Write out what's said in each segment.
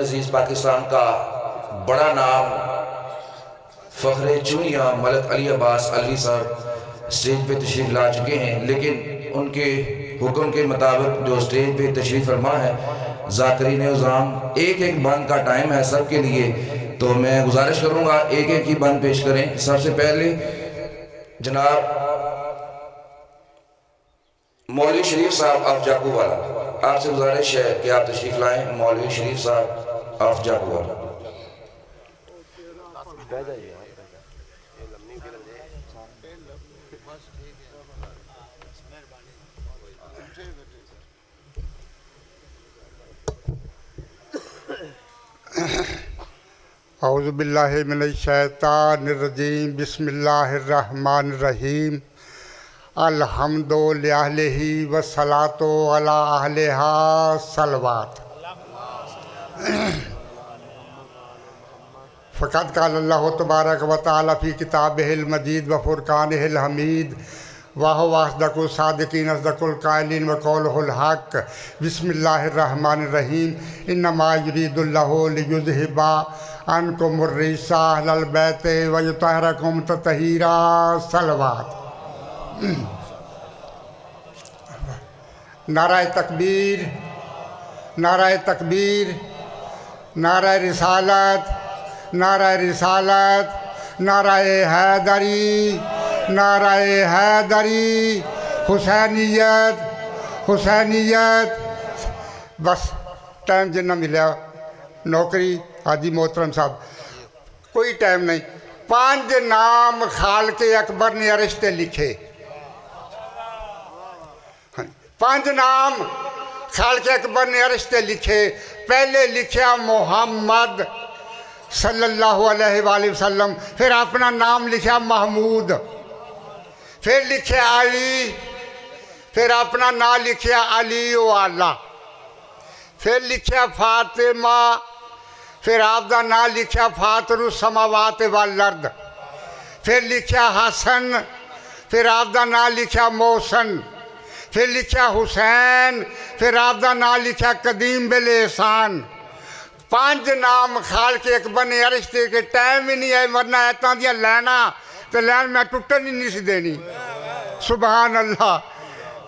अजीज़ पाकिस्तान का बड़ा नाम फ़ख्रे चुनिया मलक अली अब्बास अलवी साहब स्टेज पे तशरीफ़ ला चुके हैं, लेकिन उनके हुक्म के मुताबिक जो स्टेज पे तशरीफ़ फरमा है ज़ाकिरीन उज़ाम, एक एक बंद का टाइम है सब के लिए, तो मैं गुजारिश करूँगा एक एक ही बंद पेश करें। सबसे पहले जनाब मौलवी शरीफ साहब ऑफ जाकू वाला, आपसे गुजारिश है कि आप तशरीफ़ लाएँ। मौलवी शरीफ साहब ऑफ जाकू वाला। औज़ु बिल्लाहि मिनश्शैतानिर्रजीम बिस्मिल्लाहिर्रहमानिर्रहीम अल्हम्दुलिल्लाहि वस्सलातु अला अहलिहा सलवात। फ़क़द क़ाल अल्लाहु तबारक व तआला फ़ी किताबिहिल मजीद व फ़ुरक़ानिहिल हमीद व हुवा अस्दक़ु सादिक़ीन अस्दक़ुल क़ाइलीन व क़ौलुहुल हक़। बिस्मिल्लाहिर्रहमानिर्रहीम इन्नमा युरीदुल्लाहु लियुज़हिबा अन्कुमुर रिज्सा अहलल बैति व युतहिरकुम तत्हीरा सलवात। नाराए तकबीर, नाराए तकबीर, नाराए रिसालत, नाराए रिसालत, नाराए हैदरी, नाराए हैदरी, हुसैनियत, हुसैनियत। बस टाइम जिन्ना मिला नौकरी हाजी मोहतरम साहब, कोई टाइम नहीं। 5 नाम खालके अकबर ने अरिश्ते लिखे। 5 नाम खालके अकबर ने अरिश्ते लिखे। पहले लिखा मोहम्मद सल्लल्लाहु अलैहि वसल्लम, फिर अपना नाम लिखा महमूद, फिर लिखा अली, फिर अपना नाम लिखा अली वाला, फिर लिखा फातिमा, फिर आपका नाम लिखा फातरुस समावात वल अर्द, फिर लिखा हसन, फिर आपका नाम लिखा मोहसन, फिर लिखा हुसैन, फिर आपका नाम लिखा कदीम बिल एहसान। 5 नाम खाल के अकबर ने अरिश्ते के टाइम ही नहीं है, वरना इतना दियाँ लैना तो लैन मैं टुटन ही नहीं सी देनी। सुबहान अल्लाह,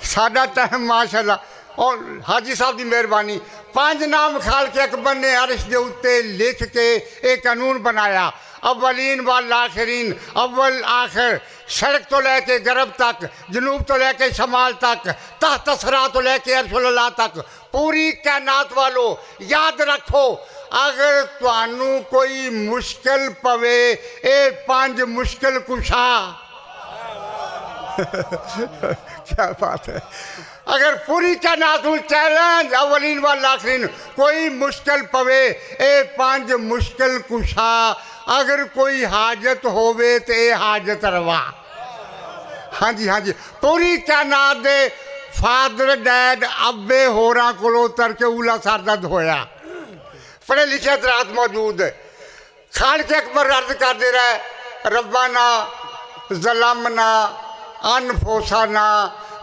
साडा टाइम माशाअल्लाह। और हाजी साहब की मेहरबानी। 5 नाम खाल के अकबर ने अरिश के उत्ते लिख के एक कानून बनाया। अव्वलीन वल आखिरीन, अव्वल आखिर, सड़क तो लेके गरब तक, जनूब तो लेके शमाल तक, तहत सरा तो लेके अर्शुल्लाह तक, पूरी कायनात वालों याद रखो, अगर तुहानू कोई मुश्किल पवे ए 5 मुश्किल कुशा। क्या बात है। अगर पूरी कायनात चैलेंज अव्वलीन वल आखिरीन, कोई मुश्किल पवे ए 5 मुश्किल कुशा, अगर कोई हाजत होवे तो ये हाजत रवा। हाँ जी, हाँ जी। पूरी कायनात दे फादर डैड अब्बे होरा कोलों तरके उला सरदर्द होया, पढ़े लिखे दरात मौजूद है। खाल के अकबर अर्ज कर दे रहा है, रब्बाना ज़लमना अनफुसना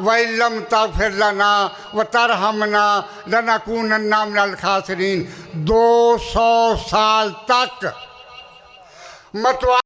वइल्लम तग़फिर लना व तरहमना लनकूनन्ना मिनल खासिरीन। 200 साल तक मतवा